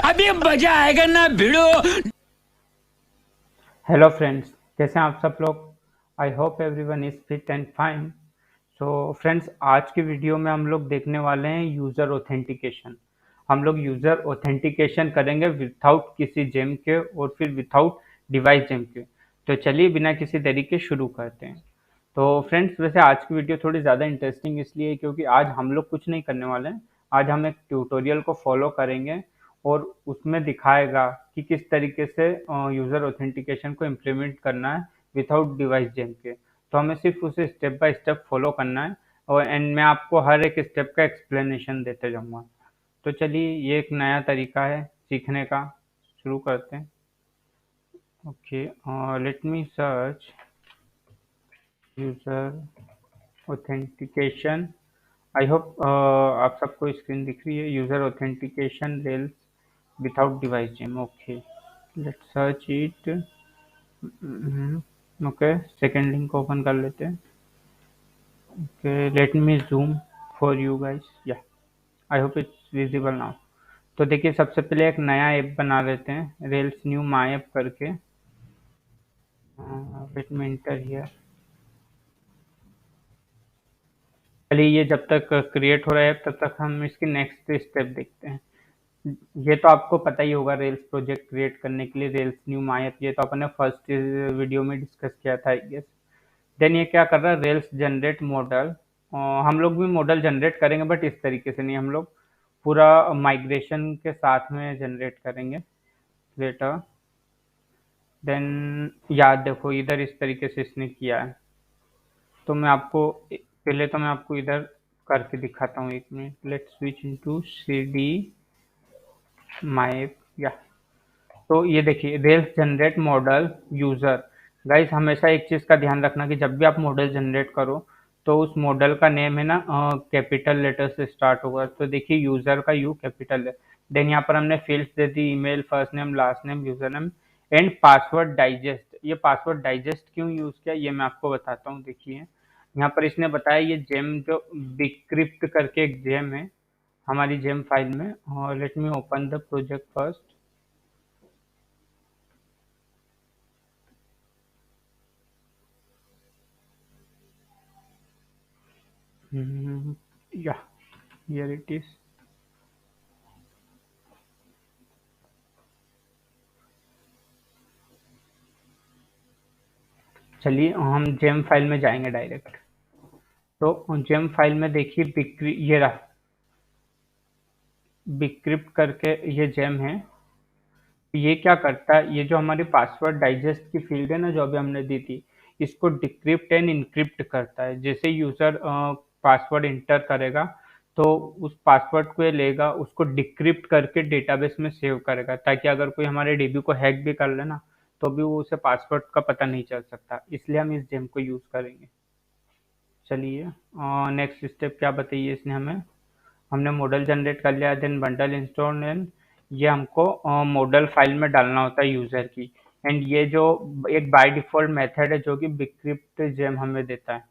अभी मजा आएगा ना भिड़ो। हेलो फ्रेंड्स, कैसे हैं आप सब लोग। I hope everyone is fit and fine. So friends, आज की वीडियो में हम लोग देखने वाले हैं यूज़र ऑथेंटिकेशन। हम लोग यूज़र ऑथेंटिकेशन करेंगे विथआउट किसी जेम के और फिर विथआउट डिवाइस जेम के। तो चलिए बिना किसी देरी के शुरू करते हैं। तो फ्रेंड्स, वैसे आज की वीडियो थोड़ी ज़्यादा इंटरेस्टिंग इसलिए क्योंकि आज हम लोग कुछ नहीं करने वाले हैं। आज हम एक ट्यूटोरियल को फॉलो करेंगे और उसमें दिखाएगा कि किस तरीके से यूज़र ऑथेंटिकेशन को इम्प्लीमेंट करना है विथआउट डिवाइस जेम के। तो हमें सिर्फ उसे स्टेप बाय स्टेप फॉलो करना है और एंड मैं आपको हर एक स्टेप का एक्सप्लेनेशन देते जाऊँगा। तो चलिए, ये एक नया तरीका है सीखने का। शुरू करते हैं। Okay, let me search user authentication. I hope आप सबको स्क्रीन दिख रही है। User authentication rails without device gem. Okay, let's search it. Okay, second link open कर लेते हैं। Okay, let me zoom for you guys. Yeah, I hope it's visible now. तो देखिए, सबसे पहले एक नया ऐप बना लेते हैं, रेल्स न्यू माई ऐप करके। Let me enter here. चलिए, ये जब तक क्रिएट हो रहा है तब तक हम इसकी नेक्स्ट स्टेप देखते हैं। ये तो आपको पता ही होगा, रेल्स प्रोजेक्ट क्रिएट करने के लिए रेल्स न्यू माई ऐप, ये तो अपन ने फर्स्ट वीडियो में डिस्कस किया था आई गेस। देन ये क्या कर रहा है, रेल्स जनरेट मॉडल। हम लोग भी मॉडल जनरेट करेंगे बट इस तरीके से नहीं, हम लोग पूरा माइग्रेशन के साथ में जनरेट करेंगे लेटर। देन याद देखो, इधर इस तरीके से इसने किया है। तो मैं आपको पहले तो मैं आपको इधर करके दिखाता हूँ। एक minute, let's switch into C D my. Yeah, तो ये देखिए, rails generate model user. Guys, हमेशा एक चीज का ध्यान रखना कि जब भी आप मॉडल जनरेट करो तो उस मॉडल का नेम है ना कैपिटल लेटर से स्टार्ट होगा। तो देखिए, यूजर का यू कैपिटल है। देन यहाँ पर हमने fields they the, email, first name, last name, user name and password digest. ये पासवर्ड डाइजेस्ट क्यों यूज किया ये मैं आपको बताता हूँ। देखिए, यहाँ पर इसने बताया ये जेम जो डिक्रिप्ट करके एक जेम है हमारी जेम फाइल में। और let me open the project first. या, हियर इट इज। चलिए, हम जेम फाइल में जाएंगे डायरेक्ट। तो जेम फाइल में देखिए, बिक्री, ये रहा बिक्रिप्ट करके ये जेम है। ये क्या करता है, ये जो हमारी पासवर्ड डाइजेस्ट की फील्ड है ना जो अभी हमने दी थी, इसको डिक्रिप्ट एंड इनक्रिप्ट करता है। जैसे यूजर पासवर्ड इंटर करेगा तो उस पासवर्ड को ये लेगा, उसको डिक्रिप्ट करके डेटाबेस में सेव करेगा, ताकि अगर कोई हमारे डीबी को हैक भी कर लेना तो भी वो उसे पासवर्ड का पता नहीं चल सकता। इसलिए हम इस जेम को यूज करेंगे। चलिए, नेक्स्ट स्टेप क्या बताइए इसने हमें। हमने मॉडल जनरेट कर लिया, देन बंडल इंस्टॉल। एंड ये हमको मॉडल फाइल में डालना होता है यूजर की। एंड ये जो एक बाय डिफॉल्ट मेथड है जो कि बिक्रिप्ट जेम हमें देता है।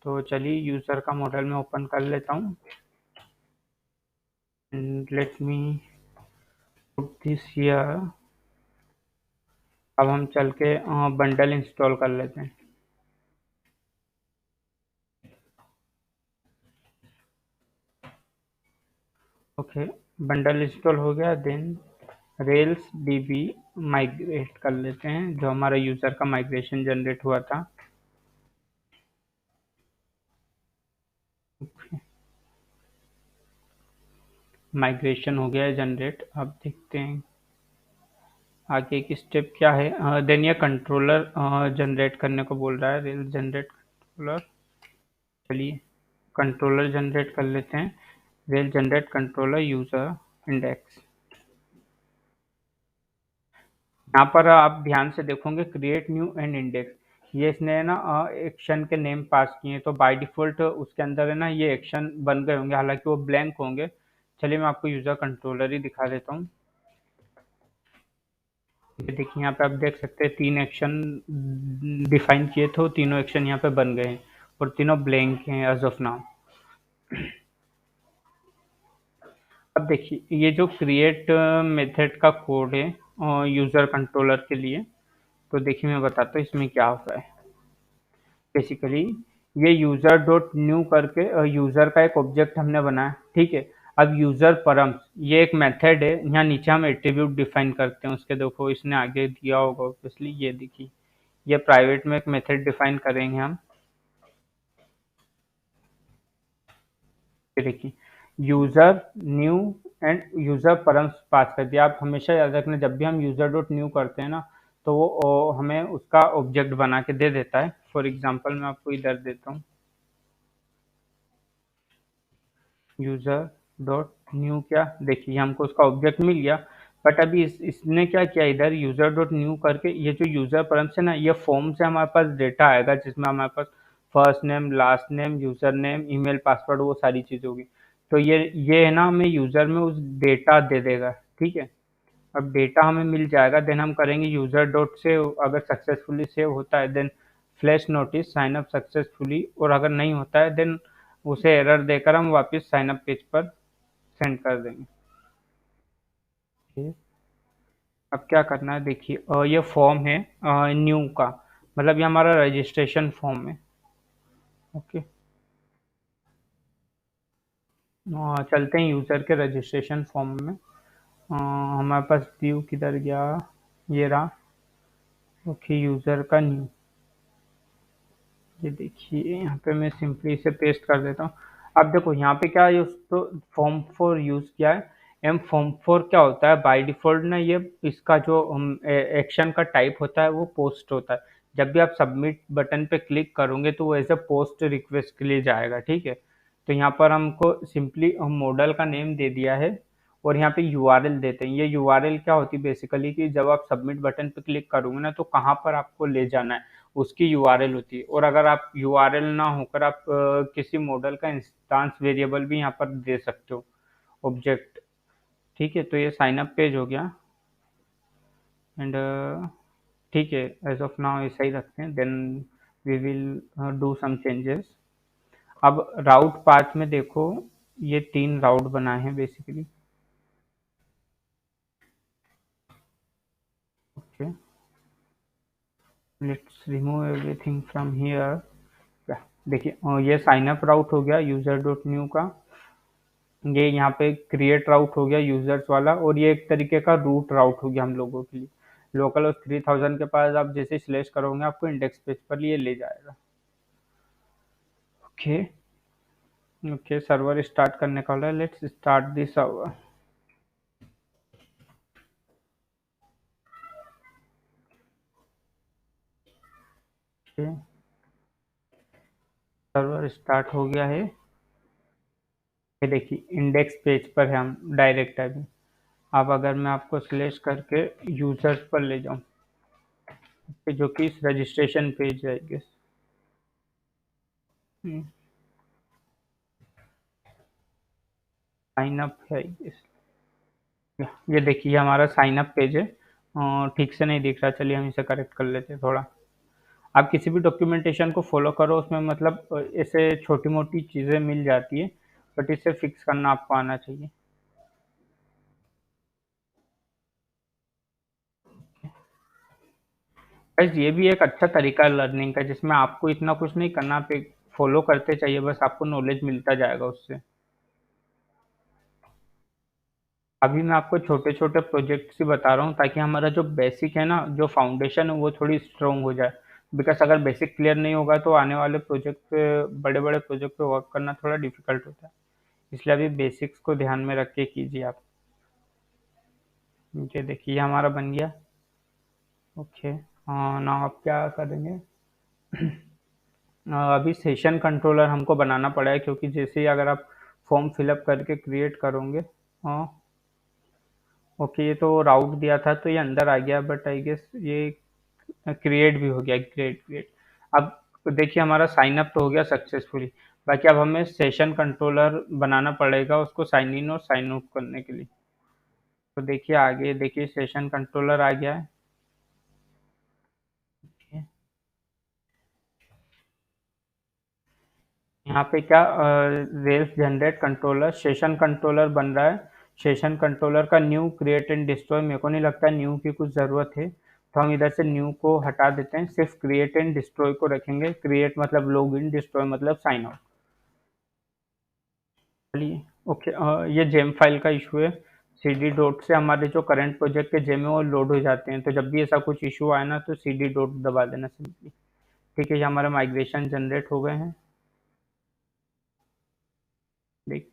तो चलिए, यूजर का मॉडल में ओपन कर लेता हूँ। Let me put this here. अब हम चल के बंडल इंस्टॉल कर लेते हैं। ओके, बंडल इंस्टॉल हो गया। देन रेल्स डीबी माइग्रेट कर लेते हैं, जो हमारा यूजर का माइग्रेशन जनरेट हुआ था। माइग्रेशन हो गया है जनरेट। अब देखते हैं आगे की स्टेप क्या है। देन ये कंट्रोलर जनरेट करने को बोल रहा है, रेल जनरेट कंट्रोलर। चलिए, कंट्रोलर जनरेट कर लेते हैं। Rail generate controller user index. यहाँ पर आप ध्यान से देखोगे, क्रिएट न्यू एंड इंडेक्स, ये इसने ना एक्शन के नेम पास किए हैं। तो बाय डिफॉल्ट उसके अंदर है ना ये एक्शन बन गए होंगे, हालांकि वो ब्लैंक होंगे। चलिए, मैं आपको यूजर कंट्रोलर ही दिखा देता हूँ। ये देखिए, यहाँ पे आप देख सकते हैं 3 एक्शन डिफाइन किए थे, तीनों एक्शन यहाँ पे बन गए हैं और तीनों ब्लैंक हैं एज ऑफ नाउ। अब देखिए ये जो क्रिएट मेथड का कोड है यूज़र कंट्रोलर के लिए, तो देखिए मैं बताता हूँ इसमें क्या होता है। बेसिकली ये यूज़र डॉट न्यू करके यूज़र का एक ऑब्जेक्ट हमने बनाया, ठीक है। अब यूज़र परम्स ये एक मेथड है, यहाँ नीचे हम एट्रीब्यूट डिफाइन करते हैं उसके, देखो इसने आगे दिया होगा ऑब्वियसली, ये देखिए ये प्राइवेट में एक मेथड डिफाइन करेंगे हम। ये देखिए user new and user params pass कर दिया। आप हमेशा याद रखना जब भी हम यूजर डॉट न्यू करते हैं ना, तो वो हमें उसका ऑब्जेक्ट बना के दे देता है। फॉर एग्जांपल मैं आपको इधर देता हूँ, यूजर डॉट न्यू, क्या देखिए हमको उसका ऑब्जेक्ट मिल गया। बट अभी इसने क्या किया, इधर यूजर डॉट न्यू करके ये जो यूजर परम्स है ना, ये फॉर्म से हमारे पास डेटा आएगा जिसमें हमारे पास first name, last name, user name, email, password, वो सारी चीज़ होगी। तो ये है ना, हमें यूजर में उस डेटा दे देगा, ठीक है। अब डेटा हमें मिल जाएगा, देन हम करेंगे यूजर डॉट सेव, अगर सक्सेसफुली सेव होता है then flash notice sign up successfully, और अगर नहीं होता है देन उसे एरर देकर हम वापस साइन अप पेज पर सेंड कर देंगे। ठीक। अब क्या करना है देखिए, ये फॉर्म है न्यू का, मतलब ये हमारा रजिस्ट्रेशन फॉर्म है। ओके, चलते हैं यूज़र के रजिस्ट्रेशन फॉर्म में। हमारे पास व्यू किधर गया, ये रहा। ओके, यूज़र का न्यू, ये देखिए यहाँ पे मैं सिंपली इसे पेस्ट कर देता हूँ। अब देखो यहाँ पे क्या है, तो फॉर्म फोर यूज़ किया है। एम फॉर्म फोर क्या होता है बाय डिफ़ॉल्ट ना, ये इसका जो एक्शन का टाइप होता है वो पोस्ट होता है। जब भी आप सबमिट बटन पे क्लिक करोगे तो वो एज ए पोस्ट रिक्वेस्ट के लिए जाएगा, ठीक है। तो यहाँ पर हमको सिंपली मॉडल का नेम दे दिया है और यहाँ पे यूआरएल देते हैं। ये यूआरएल क्या होती है बेसिकली, कि जब आप सबमिट बटन पे क्लिक करोगे ना, तो कहाँ पर आपको ले जाना है उसकी यूआरएल होती है। और अगर आप यूआरएल ना होकर आप किसी मॉडल का इंस्टांस वेरिएबल भी यहाँ पर दे सकते हो, ऑब्जेक्ट, ठीक है। तो ये साइन अप पेज हो गया एंड ठीक है, एज ऑफ नाउ ऐसा ही रखते हैं, then we will do some changes. अब राउट पाथ में देखो, ये 3 राउट बनाए हैं basically. Okay, let's remove everything from here. देखिए ये साइन अप राउट हो गया यूजर डॉट न्यू का, ये यहाँ पे क्रिएट राउट हो गया यूजर्स वाला, और ये एक तरीके का रूट राउट हो गया हम लोगों के लिए। लोकल होस्ट 3000 के पास आप जैसे स्लेश करोगे आपको इंडेक्स पेज पर ये ले जाएगा। ओके, ओके सर्वर स्टार्ट करने का वाला है, let's start this server. Okay, server start हो गया है। ये देखिए इंडेक्स पेज पर है हम डायरेक्ट अभी। अब अगर मैं आपको स्लेश करके यूजर्स पर ले जाऊँ, जो कि रजिस्ट्रेशन पेज है, आई गेस। साइन अप है आई गेस। ये देखिए हमारा साइन अप पेज है, ठीक से नहीं दिख रहा, चलिए हम इसे करेक्ट कर लेते हैं थोड़ा। आप किसी भी डॉक्यूमेंटेशन को फॉलो करो, उसमें मतलब ऐसे छोटी मोटी चीज़ें मिल जाती है, बट इसे फिक्स करना आपको आना चाहिए। बस ये भी एक अच्छा तरीका है लर्निंग का, जिसमें आपको इतना कुछ नहीं करना, पे फॉलो करते चाहिए, बस आपको नॉलेज मिलता जाएगा उससे। अभी मैं आपको छोटे छोटे प्रोजेक्ट्स ही बता रहा हूँ ताकि हमारा जो बेसिक है ना, जो फाउंडेशन है वो थोड़ी स्ट्रोंग हो जाए। बिकॉज अगर बेसिक क्लियर नहीं होगा तो आने वाले प्रोजेक्ट पे, बड़े बड़े प्रोजेक्ट पे वर्क करना थोड़ा डिफिकल्ट होता है। इसलिए अभी बेसिक्स को ध्यान में रख के कीजिए आप। ये देखिए ये हमारा बन गया। ओके, ना आप क्या करेंगे, अभी सेशन कंट्रोलर हमको बनाना पड़ा है, क्योंकि जैसे ही अगर आप फॉर्म फिलअप करके क्रिएट करोगे। हाँ, ओके, ये तो राउट दिया था तो ये अंदर आ गया, बट आई गेस ये क्रिएट भी हो गया, क्रिएट क्रिएट। अब देखिए हमारा साइन अप तो हो गया सक्सेसफुली, बाकी अब हमें सेशन कंट्रोलर बनाना पड़ेगा उसको साइन इन और साइन आउट करने के लिए। तो देखिए आगे देखिए सेशन कंट्रोलर आ गया है। यहाँ पे क्या rails generate controller session controller बन रहा है, सेशन कंट्रोलर का न्यू क्रिएट एंड डिस्ट्रॉय, मेरे को नहीं लगता न्यू की कुछ ज़रूरत है, तो हम इधर से न्यू को हटा देते हैं, सिर्फ क्रिएट एंड डिस्ट्रॉय को रखेंगे। क्रिएट मतलब लॉग इन, डिस्ट्रॉय मतलब साइन आउट। चलिए ओके, ये जेम फाइल का इशू है। cd डॉट से हमारे जो करंट प्रोजेक्ट के जेम है वो लोड हो जाते हैं, तो जब भी ऐसा कुछ इशू आए ना तो cd डॉट दबा देना सिंपली। ठीक है, ये हमारे माइग्रेशन जनरेट हो गए हैं। देखिए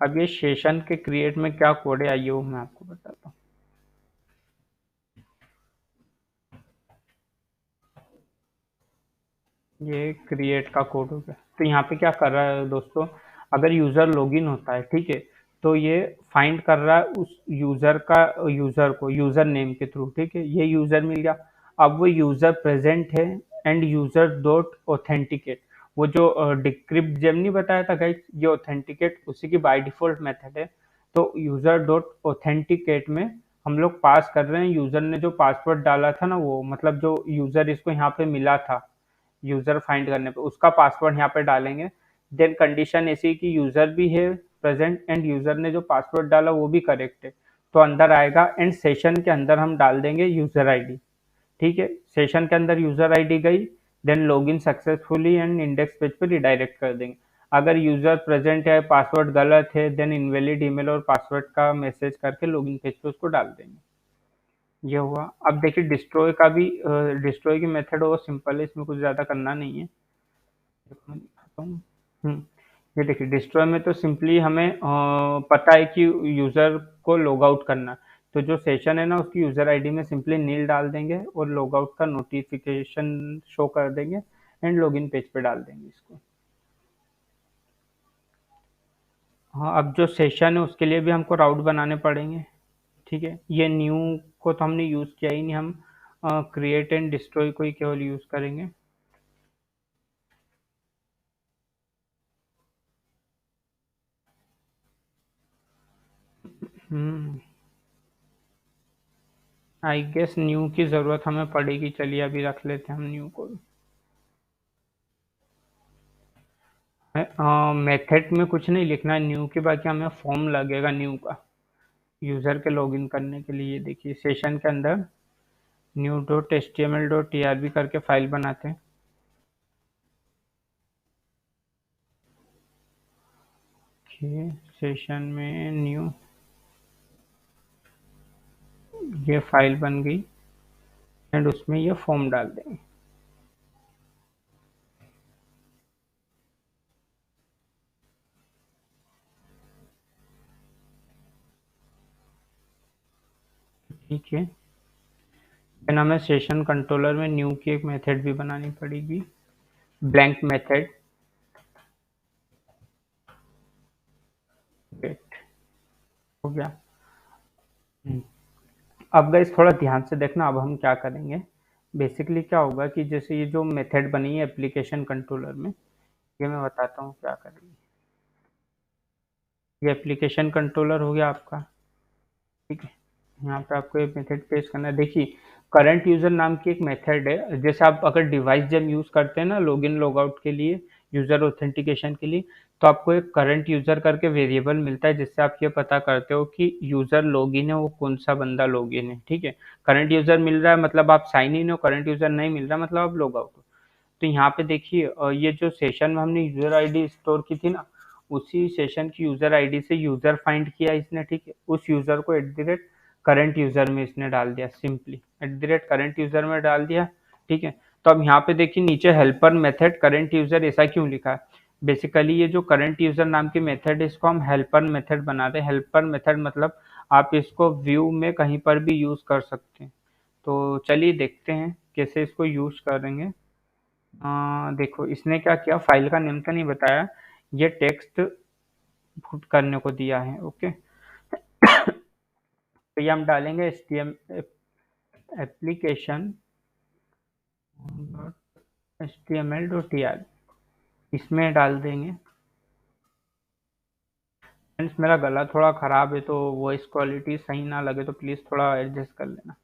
अब ये सेशन के क्रिएट में क्या कोड है, आइए वो मैं आपको बताता हूँ। ये क्रिएट का कोड हो गया। तो यहाँ पे क्या कर रहा है दोस्तों, अगर यूज़र लॉगिन होता है, ठीक है, तो ये फाइंड कर रहा है उस यूज़र का, यूज़र को यूज़र नेम के थ्रू, ठीक है, ये यूज़र मिल गया। अब वो यूज़र प्रेजेंट है एंड यूज़र डॉट ऑथेंटिकेट, वो जो डिक्रिप्ट जेम नहीं बताया था गाइस, ये ऑथेंटिकेट उसी की बाय डिफॉल्ट मेथड है। तो यूज़र डॉट ऑथेंटिकेट में हम लोग पास कर रहे हैं यूज़र ने जो पासवर्ड डाला था ना, वो मतलब जो यूज़र इसको यहाँ पे मिला था यूजर फाइंड करने पे, उसका पासवर्ड यहाँ पे डालेंगे। देन कंडीशन ऐसी कि यूजर भी है प्रेजेंट एंड यूजर ने जो पासवर्ड डाला वो भी करेक्ट है, तो अंदर आएगा। एंड सेशन के अंदर हम डाल देंगे यूजर आईडी। ठीक है, सेशन के अंदर यूजर आईडी गई, then login successfully and index page पे रिडायरेक्ट कर देंगे। अगर यूजर प्रेजेंट है, पासवर्ड गलत है, देन इनवैलिड ईमेल और पासवर्ड का मैसेज करके लॉगिन पेज पे उसको डाल देंगे। ये हुआ। अब देखिए डिस्ट्रॉय का भी, डिस्ट्रॉय की मेथड वो सिंपल है, इसमें कुछ ज़्यादा करना नहीं है। मैं दिखाता हूँ। ये देखिए डिस्ट्रॉय में तो सिंपली हमें पता है कि यूज़र को लॉग आउट करना, तो जो सेशन है ना उसकी यूज़र आईडी में सिंपली नील डाल देंगे और लॉग आउट का नोटिफिकेशन शो कर देंगे एंड लॉगिन पेज पे डाल देंगे इसको। हाँ, अब जो सेशन है उसके लिए भी हमको राउट बनाने पड़ेंगे। ठीक है, ये न्यू को तो हमने यूज़ किया ही नहीं, हम क्रिएट एंड डिस्ट्रॉय को ही केवल यूज़ करेंगे। आई गेस न्यू की ज़रूरत हमें पड़ेगी, चलिए अभी रख लेते हैं हम न्यू को। मेथड में कुछ नहीं लिखना है न्यू के, बाकी हमें फॉर्म लगेगा न्यू का यूज़र के लॉगिन करने के लिए। देखिए सेशन के अंदर new dot H T M L dot T R B करके फाइल बनाते हैं। ओके, सेशन में न्यू, ये फाइल बन गई एंड उसमें ये फॉर्म डाल देंगे। ठीक है, फिर हमें सेशन कंट्रोलर में न्यू की एक मेथड भी बनानी पड़ेगी, ब्लैंक मेथड। वेट, हो गया। अब गाइस थोड़ा ध्यान से देखना, अब हम क्या करेंगे। बेसिकली क्या होगा कि जैसे ये जो मेथड बनी है एप्लीकेशन कंट्रोलर में, ये मैं बताता हूँ क्या करेंगे। ये एप्लीकेशन कंट्रोलर हो गया आपका, ठीक है। यहाँ पे आपको एक मेथड पेश करना है। देखिए करंट यूजर नाम की एक मेथड है, जैसे आप अगर डिवाइस जब यूज करते हैं ना लॉगिन लॉगआउट के लिए, यूजर ऑथेंटिकेशन के लिए, तो आपको एक करंट यूजर करके वेरिएबल मिलता है, जिससे आप ये पता करते हो कि यूजर लॉगिन है वो कौन सा बंदा लॉगिन है। ठीक है, करंट यूजर मिल रहा है मतलब आप साइन इन हो, करंट यूजर नहीं मिल रहा मतलब आप लॉग आउट हो। तो यहाँ पे देखिए ये जो सेशन में हमने यूजर आईडी स्टोर की थी ना, उसी सेशन की यूजर आईडी से यूजर फाइंड किया इसने, ठीक है, उस यूजर को at the rate current user में इसने डाल दिया, simply at the rate current user में डाल दिया। ठीक है, तो अब यहाँ पे देखिए नीचे हेल्पर मेथड करंट यूजर ऐसा क्यों लिखा है। बेसिकली ये जो करंट यूजर नाम की मेथड है इसको हम हेल्पर मेथड बना रहे हैं। हेल्पर मेथड मतलब आप इसको व्यू में कहीं पर भी यूज कर सकते हैं। तो चलिए देखते हैं कैसे इसको यूज करेंगे। देखो इसने क्या किया, फाइल का नेम तो नहीं बताया, ये टेक्स्ट पुट करने को दिया है। ओके, तो ये हम डालेंगे H T M application H T M L dot T R, इसमें डाल देंगे। फ्रेंड्स मेरा गला थोड़ा ख़राब है, तो वॉइस क्वालिटी सही ना लगे तो प्लीज़ थोड़ा एडजस्ट कर लेना।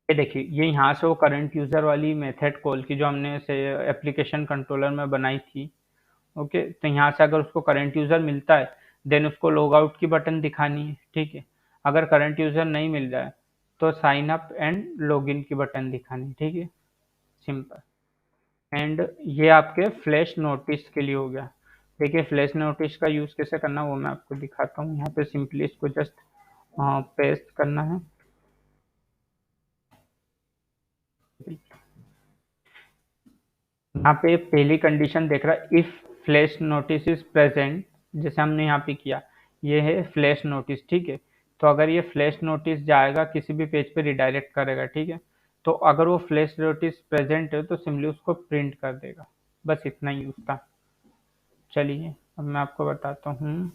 ये देखिए ये यहाँ से वो करंट यूज़र वाली मेथड कॉल की जो हमने से एप्लीकेशन कंट्रोलर में बनाई थी। ओके, तो यहाँ से अगर उसको करंट यूज़र मिलता है, देन उसको लॉग आउट की बटन दिखानी है, ठीक है। अगर करंट यूज़र नहीं मिल जाए तो साइन अप एंड लॉगिन की बटन दिखानी है, ठीक है, सिंपल। एंड ये आपके फ्लैश नोटिस के लिए हो गया। देखिए फ्लैश नोटिस का यूज़ कैसे करना वो मैं आपको दिखाता हूँ। यहाँ पे सिंपली इसको जस्ट पेस्ट करना है। यहाँ पे पहली कंडीशन देख रहा है, if flash notice is present, जैसे हमने यहाँ पे किया, ये है फ्लैश नोटिस, ठीक है। तो अगर ये फ्लैश नोटिस जाएगा किसी भी पेज पे रिडायरेक्ट करेगा, ठीक है। तो अगर वो फ्लैश नोटिस प्रेजेंट है तो सिंपली उसको प्रिंट कर देगा, बस इतना ही उसका। चलिए अब मैं आपको बताता हूँ।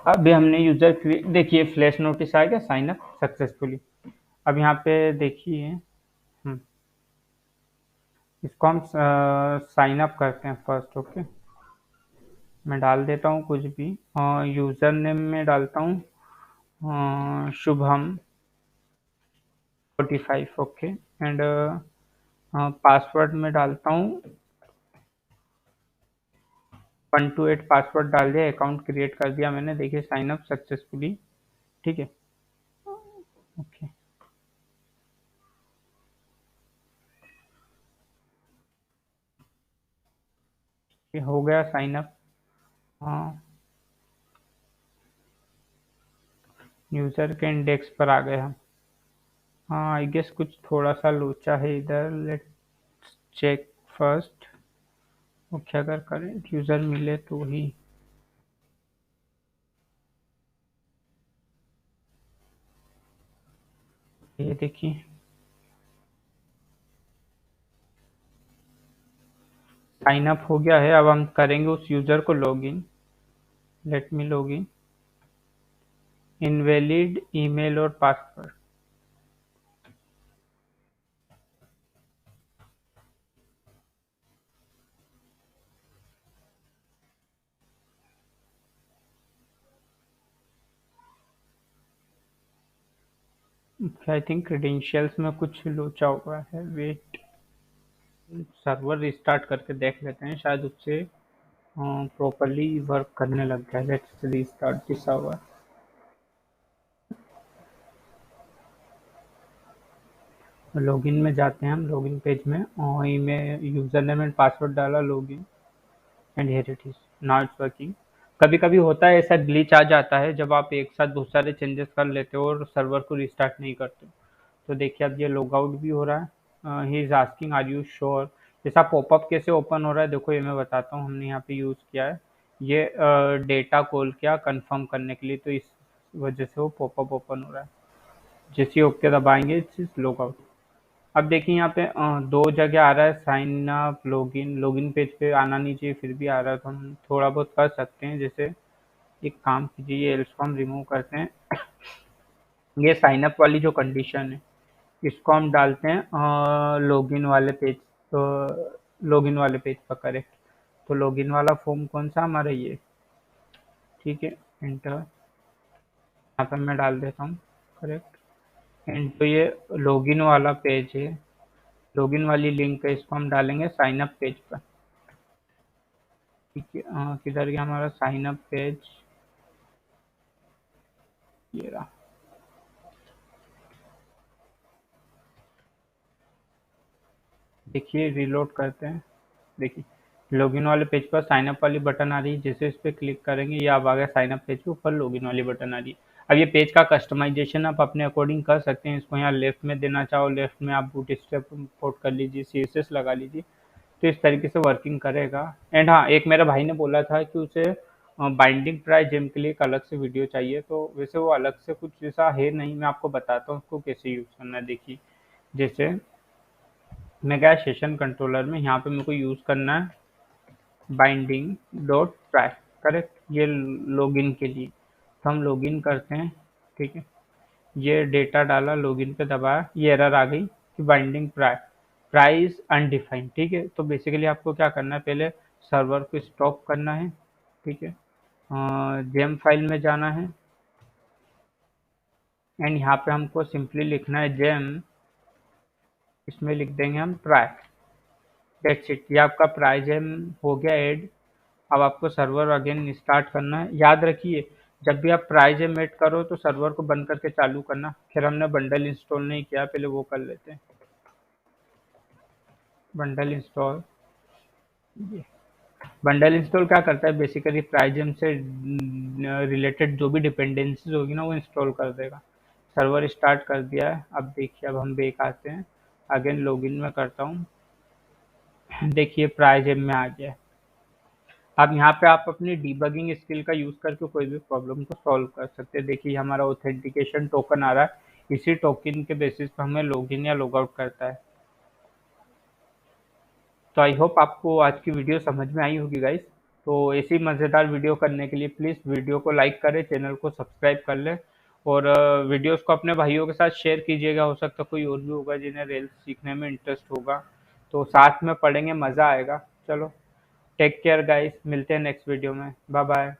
अभी हमने यूजर देखिए फ्लैश नोटिस आ गया, साइन अप सक्सेसफुली। अब यहाँ पे देखिए इसको हम साइन अप करते हैं फर्स्ट, ओके। मैं डाल देता हूँ कुछ भी, यूजर नेम में डालता हूँ शुभम 45, ओके। एंड पासवर्ड में डालता हूँ 128, पासवर्ड डाल दिया, अकाउंट क्रिएट कर दिया मैंने, देखिए साइन अप सक्सेसफुली, ठीक है, ओके। ये हो गया साइन अप। हाँ, यूजर के इंडेक्स पर आ गए हम। हाँ आई गेस कुछ थोड़ा सा लोचा है इधर, लेट चेक फर्स्ट। ओके, अगर करेंट यूजर मिले तो ही। ये देखिए साइन अप हो गया है। अब हम करेंगे उस यूजर को login. Let me login, invalid email और पासवर्ड। आई थिंक क्रेडेंशियल्स में कुछ लोचा हुआ है, वेट, सर्वर रिस्टार्ट करके देख लेते हैं, शायद उससे प्रॉपरली वर्क करने लग गया। Let's restart this server. Login में जाते हैं हम, लॉगिन पेज में, और email user name and password डाला, login, and here it is, now it's working. कभी कभी होता है ऐसा, ग्लिच आ जाता है जब आप एक साथ बहुत सारे चेंजेस कर लेते हो और सर्वर को रिस्टार्ट नहीं करते हो। तो देखिए अब ये लॉग आउट भी हो रहा है। He is asking are you sure. जैसा पॉपअप कैसे ओपन हो रहा है देखो, ये मैं बताता हूँ, हमने यहाँ पे यूज़ किया है ये डेटा कॉल किया कंफर्म करने के लिए, तो इस वजह से वो पॉपअप ओपन हो रहा है। जैसे ही ओके दबाएंगे इट्स लॉग आउट। अब देखिए यहाँ पे दो जगह आ रहा है sign up login, login page पे आना नहीं चाहिए फिर भी आ रहा है, तो हम थोड़ा बहुत कर सकते हैं। जैसे एक काम कीजिए, ये एल्स को हम रिमूव करते हैं। ये साइन अप वाली जो कंडीशन है इसको हम डालते हैं लॉगिन वाले पेज, तो लॉगिन वाले पेज पर करेक्ट। तो लॉगिन वाला फॉर्म कौन सा हमारा, ये, ठीक है, एंटर। यहाँ पर मैं डाल देता हूँ करेक्ट। एंड तो ये लॉगिन वाला पेज है, लॉगिन वाली लिंक है, इसको हम डालेंगे साइन अप पेज पर, ठीक है। किधर गया हमारा साइन अप पेज, ये रहा। देखिए रीलोड करते हैं, देखिए लॉगिन वाले पेज पर साइन अप वाली बटन आ रही है, जैसे इस पर क्लिक करेंगे ये अब आ गया साइन अप पेज के ऊपर लॉगिन वाली बटन आ रही है। अब ये पेज का कस्टमाइजेशन आप अपने अकॉर्डिंग कर सकते हैं, इसको यहाँ लेफ्ट में देना चाहो लेफ्ट में आप बूट स्ट्रैप इंपोर्ट कर लीजिए, सीएसएस लगा लीजिए, तो इस तरीके से वर्किंग करेगा। एंड हाँ, एक मेरे भाई ने बोला था कि उसे बाइंडिंग प्राइस जेम के लिए एक अलग से वीडियो चाहिए, तो वैसे वो अलग से कुछ ऐसा है नहीं, मैं आपको बताता हूँ उसको कैसे यूज़ करना है। देखिए जैसे मैं गया सेशन कंट्रोलर में, यहाँ पे मेरे को यूज़ करना है बाइंडिंग डॉट ट्राई, करेक्ट, ये लॉगिन के लिए। तो हम लॉगिन करते हैं, ठीक है, ये डेटा डाला, लॉगिन पे दबाया, ये एरर आ गई कि बाइंडिंग प्राइस अनडिफाइंड, ठीक है। तो बेसिकली आपको क्या करना है, पहले सर्वर को स्टॉप करना है, ठीक है, जेम फाइल में जाना है, एंड यहाँ पे हमको सिंपली लिखना है जेम, इसमें लिख देंगे हम प्राइस, दैट्स इट, ये आपका प्राइस जेम हो गया ऐड। अब आपको सर्वर अगेन स्टार्ट करना है। याद रखिए जब भी आप प्राइज मेट करो तो सर्वर को बंद करके चालू करना। फिर हमने बंडल इंस्टॉल नहीं किया, पहले वो कर लेते हैं। बंडल इंस्टॉल, बंडल इंस्टॉल क्या करता है, बेसिकली प्राइजम से रिलेटेड जो भी डिपेंडेंसीज होगी ना वो इंस्टॉल कर देगा। सर्वर स्टार्ट कर दिया है। अब देखिए, अब हम बैक आते हैं, अगेन लॉगिन में करता हूँ। देखिए प्राइजम में आ गया है। अब यहाँ पे आप अपनी डीबगिंग स्किल का यूज करके कोई भी प्रॉब्लम को सॉल्व कर सकते हैं। देखिए हमारा ऑथेंटिकेशन टोकन आ रहा है, इसी टोकन के बेसिस पर हमें लॉगिन या लॉग आउट करता है। तो आई होप आपको आज की वीडियो समझ में आई होगी गाइस। तो ऐसी मज़ेदार वीडियो करने के लिए प्लीज़ वीडियो को लाइक करें, चैनल को सब्सक्राइब कर लें और वीडियोस को अपने भाइयों के साथ शेयर कीजिएगा। हो सकता है कोई और भी होगा जिन्हें रेल्स सीखने में इंटरेस्ट होगा, तो साथ में पढ़ेंगे, मज़ा आएगा। चलो टेक केयर गाइस, मिलते हैं नेक्स्ट वीडियो में। Bye bye.